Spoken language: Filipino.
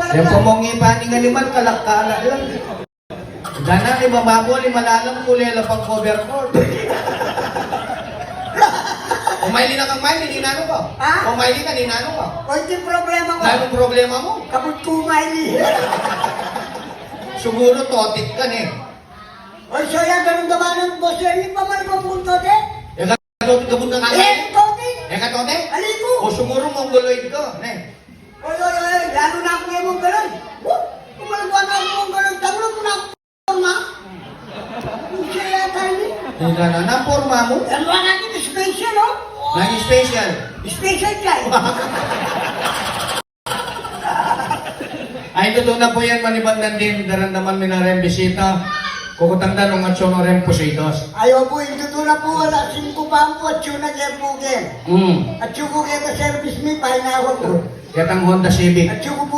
Yung pumungi pa ni nga liman, kalakala lang. Dana, ni bababo, ni malalang kulela pang coverboard. Umayli na kang maili, ninano ko. Ha? Umayli ka, ninano ko. O, ito yung problema ko. Anong problema mo? Kapag kumaili. Siguro totik ka ni. O, so yan, ganun naman ang boss. Hindi pa man mapunto, te. Gabon ka nga maili? Tote. Tote? Aliko. O siguro mongoloid ka, ne? Oy, lalo na ako ngayon mong gano'n. Kumalagwa na ako mong gano'n. Tanggulong mo na ako forma. Hindi siya yata yun. Hindi na na, forma mo? Dalawa natin special, no? Nang special. Special guy. Ay, totoo na po yan, manibandan din. Darandaman minarem bisita. Kukutanda nung atso rem positos. Ayaw po, ito na po. Wala, 5 pa ang po. At yun na kaya po, Ken. At yun ko kaya service me, pahinawag ko. Katang Honda Civic. At yun ko po.